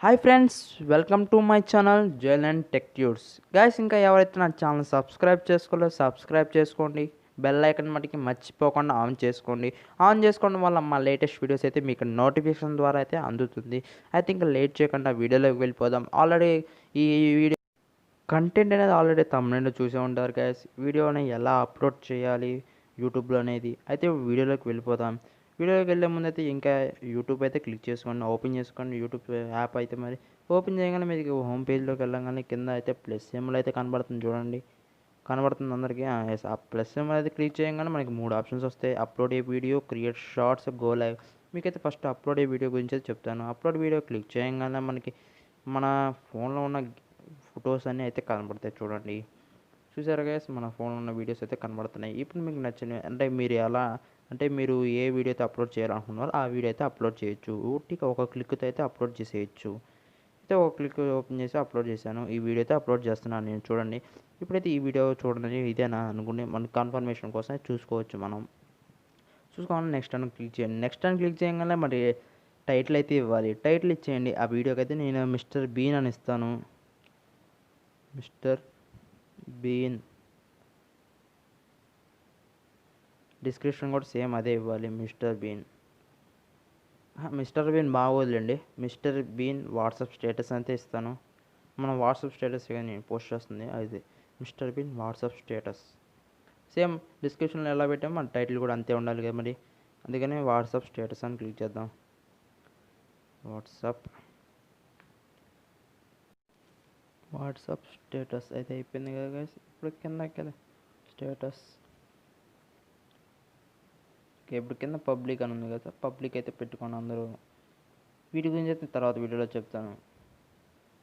Hi friends, welcome to my channel jail and tech tuts. Guys, ఇంకా ఎవరైతే నా channel subscribe చేసుకోలేదో subscribe చేసుకోండి. Bell icon మటుకి మర్చిపోకుండా ఆన్ చేసుకోండి. ఆన్ చేసుకోవడం వల్ల మా లేటెస్ట్ వీడియోస్ అయితే మీకు నోటిఫికేషన్ ద్వారా అయితే అందుతుంది. అయితే ఇంకా లేట్ చేయకుండా వీడియోలోకి వెళ్ళిపోదాం. ఆల్రెడీ ఈ వీడియో కంటెంట్ అనేది ఆల్రెడీ తమిళలో చూసే ఉంటారు గైస్. వీడియోని ఎలా అప్లోడ్ చేయాలి యూట్యూబ్లో అనేది. అయితే వీడియోలోకి వెళ్ళిపోదాం. వీడియోకి వెళ్ళే ముందు అయితే ఇంకా యూట్యూబ్ అయితే క్లిక్ చేసుకోండి, ఓపెన్ చేసుకోండి. యూట్యూబ్ యాప్ అయితే మరి ఓపెన్ చేయగానే మీకు హోమ్ పేజ్లోకి వెళ్ళగానే కింద అయితే ప్లస్ సింబల్ అయితే కనబడుతుంది చూడండి. కనబడుతుంది అందరికీ. ఎస్, ఆ ప్లస్ సింబల్ అయితే క్లిక్ చేయగానే మనకి 3 ఆప్షన్స్ వస్తాయి: upload a video, create shorts, go live. మీకైతే ఫస్ట్ అప్లోడ్ ఏ వీడియో గురించి అయితే చెప్తాను. అప్లోడ్ వీడియో క్లిక్ చేయగానే మనకి మన ఫోన్లో ఉన్న ఫొటోస్ అన్నీ అయితే కనబడతాయి చూడండి. చూసారా గైస్, మన ఫోన్లో ఉన్న వీడియోస్ అయితే కనబడుతున్నాయి. ఇప్పుడు మీకు నచ్చినవి అంటే మీరు ఏ వీడియో అయితే అప్లోడ్ చేయాలనుకున్నారో ఆ వీడియో అయితే అప్లోడ్ చేయొచ్చు. ఊటికి ఒక క్లిక్తో అయితే అప్లోడ్ చేసేయచ్చు. అయితే ఒక క్లిక్ ఓపెన్ చేసి అప్లోడ్ చేశాను. ఈ వీడియో అయితే అప్లోడ్ చేస్తున్నాను నేను చూడండి. ఇప్పుడైతే ఈ వీడియో చూడండి, ఇదేనా అనుకుని మన కన్ఫర్మేషన్ కోసం చూసుకోవచ్చు. మనం చూసుకోవాలి. నెక్స్ట్ అని క్లిక్ చేయండి. నెక్స్ట్ అని క్లిక్ చేయగానే మరి టైటిల్ అయితే ఇవ్వాలి. టైటిల్ ఇచ్చేయండి. ఆ వీడియోకి అయితే నేను మిస్టర్ బీన్ అని ఇస్తాను. Mister Bean. డిస్క్రిప్షన్ కూడా సేమ్ అదే ఇవ్వాలి, మిస్టర్ బీన్. మిస్టర్ బీన్ బాగోదులేండి. మిస్టర్ బీన్ వాట్సాప్ స్టేటస్ అయితే ఇస్తాను. మన వాట్సాప్ స్టేటస్ నేను పోస్ట్ చేస్తుంది అది mister Bean WhatsApp status. Same డిస్క్రిప్షన్లో ఎలా పెట్టామో మన టైటిల్ కూడా అంతే ఉండాలి కదా మరి. అందుకని వాట్సాప్ స్టేటస్ అని క్లిక్ చేద్దాం. వాట్సాప్ స్టేటస్ అయితే అయిపోయింది కదా గైస్. ఇప్పుడు కింద స్టేటస్. ఇప్పుడు కింద పబ్లిక్ అని ఉంది కదా, పబ్లిక్ అయితే పెట్టుకోండి అందరూ. వీటి గురించి అయితే తర్వాత వీడియోలో చెప్తాను.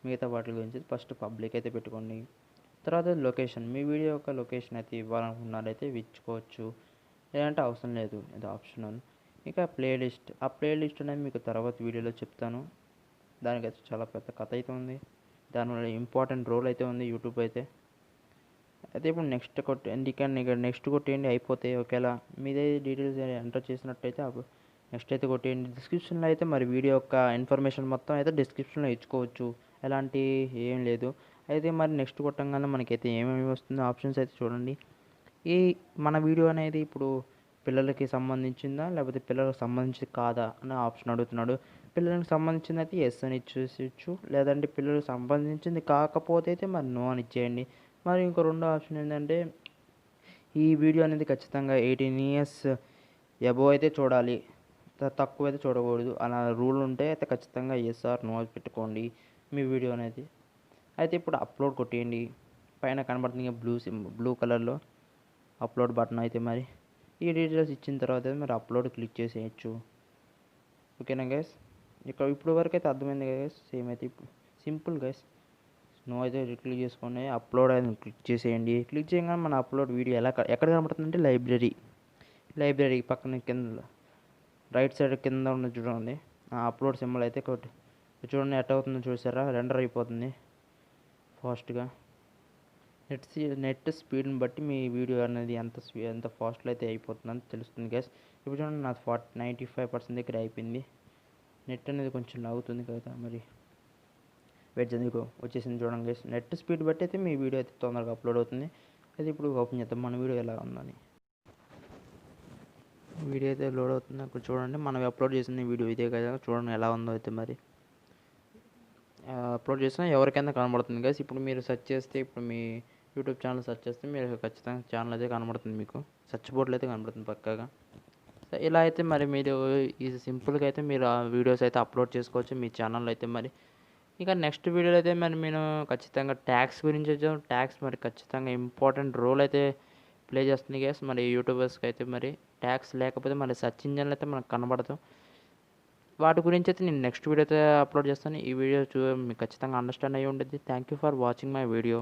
మిగతా వాటి గురించి ఫస్ట్ పబ్లిక్ అయితే పెట్టుకోండి. తర్వాత లొకేషన్, మీ వీడియో యొక్క లొకేషన్ అయితే ఇవ్వాలనుకున్నారైతే ఇచ్చుకోవచ్చు, లేదంటే అవసరం లేదు, ఇది ఆప్షనల్. ఇక ప్లేలిస్ట్, ఆ ప్లేలిస్ట్ అనేది మీకు తర్వాత వీడియోలో చెప్తాను. దానికైతే చాలా పెద్ద కథ అయితే ఉంది. దానివల్ల ఇంపార్టెంట్ రోల్ అయితే ఉంది యూట్యూబ్ అయితే. ఇప్పుడు నెక్స్ట్ నెక్స్ట్ కొట్టేయండి, అయిపోతాయి. ఒకవేళ మీదే డీటెయిల్స్ ఎంటర్ చేసినట్టయితే నెక్స్ట్ అయితే కొట్టేయండి. డిస్క్రిప్షన్లో అయితే మరి వీడియో యొక్క ఇన్ఫర్మేషన్ మొత్తం అయితే డిస్క్రిప్షన్లో ఇచ్చుకోవచ్చు, ఎలాంటి ఏం లేదు. అయితే మరి నెక్స్ట్ కొట్టంగానే మనకైతే ఏమేమి వస్తుందో ఆప్షన్స్ అయితే చూడండి. ఈ మన వీడియో అనేది ఇప్పుడు పిల్లలకి సంబంధించిందా లేకపోతే పిల్లలకు సంబంధించి కాదా అనే ఆప్షన్ అడుగుతున్నాడు. పిల్లలకు సంబంధించింది అయితే ఎస్ అని ఇచ్చేయచ్చు, లేదంటే పిల్లలకు సంబంధించింది కాకపోతే అయితే మరి నో అని ఇచ్చేయండి. మరి ఇంకో రెండో ఆప్షన్ ఏంటంటే ఈ వీడియో అనేది ఖచ్చితంగా 18 ఇయర్స్ అబోవ్ అయితే చూడాలి, తక్కువ అయితే చూడకూడదు అలా రూల్ ఉంటే అయితే ఖచ్చితంగా ఎస్ ఆర్ నో పెట్టుకోండి మీ వీడియో అనేది. అయితే ఇప్పుడు అప్లోడ్ కొట్టేయండి. పైన కనబడుతుంది బ్లూ కలర్లో అప్లోడ్ బటన్. అయితే మరి ఈ డీటెయిల్స్ ఇచ్చిన తర్వాత మరి అప్లోడ్ క్లిక్ చేసేయచ్చు. ఓకేనా గైస్, ఇప్పుడు వరకు అయితే అర్థమైంది కదా గైస్. సేమ్ అయితే ఇప్పుడు సింపుల్ గైస్. నో అయితే క్లిక్ చేసుకోండి, అప్లోడ్ అయితే క్లిక్ చేసేయండి. క్లిక్ చేయగానే మన అప్లోడ్ వీడియో ఎక్కడ కనబడుతుందంటే లైబ్రరీ పక్కన కింద రైట్ సైడ్ కింద ఉన్న చూడండి, అప్లోడ్ సింబల్ అయితే చూడండి ఎట్ అవుతుందో చూసారా. రెండర్ అయిపోతుంది ఫాస్ట్గా. నెట్ స్పీడ్ని బట్టి మీ వీడియో అనేది ఎంత ఫాస్ట్లో అయితే అయిపోతుందని తెలుస్తుంది గైస్. ఇప్పుడు చూడండి నా 95% దగ్గర అయిపోయింది. నెట్ అనేది కొంచెం లాగుతుంది కదా మరి, వెయిట్ చేయండి. వచ్చేసింది చూడండి గైస్. నెట్ స్పీడ్ బట్టి అయితే మీ వీడియో అయితే తొందరగా అప్లోడ్ అవుతుంది. అయితే ఇప్పుడు ఓపెన్ చేద్దాం మన వీడియో ఎలా ఉందని. వీడియో అయితే లోడ్ అవుతుంది. అక్కడ చూడండి మనం అప్లోడ్ చేసిన వీడియో ఇదే కదా, చూడండి ఎలా ఉందో. అయితే మరి అప్లోడ్ చేసినా ఎవరికైనా కనబడుతుంది గైస్. ఇప్పుడు మీరు సెర్చ్ చేస్తే, ఇప్పుడు మీ యూట్యూబ్ ఛానల్ సెర్చ్ చేస్తే మీరు ఖచ్చితంగా ఛానల్ అయితే కనబడుతుంది, మీకు సెర్చ్ బోర్డులో అయితే కనబడుతుంది పక్కాగా. ఇలా అయితే మరి మీరు ఈ సింపుల్గా అయితే మీరు ఆ వీడియోస్ అయితే అప్లోడ్ చేసుకోవచ్చు మీ ఛానల్లో అయితే మరి. ఇక నెక్స్ట్ వీడియోలో అయితే మరి నేను ఖచ్చితంగా ట్యాక్స్ గురించి వచ్చాను. ట్యాక్స్ మరి ఖచ్చితంగా ఇంపార్టెంట్ రోల్ అయితే ప్లే చేస్తుంది గైస్ మరి యూట్యూబర్స్కి అయితే. మరి ట్యాక్స్ లేకపోతే మరి సెర్చ్ ఇంజన్లు అయితే మనకు కనబడతాం. వాటి గురించి అయితే నేను నెక్స్ట్ వీడియో అయితే అప్లోడ్ చేస్తాను. ఈ వీడియో మీకు ఖచ్చితంగా అండర్స్టాండ్ అయ్యి ఉంటుంది. Thank you for watching my video.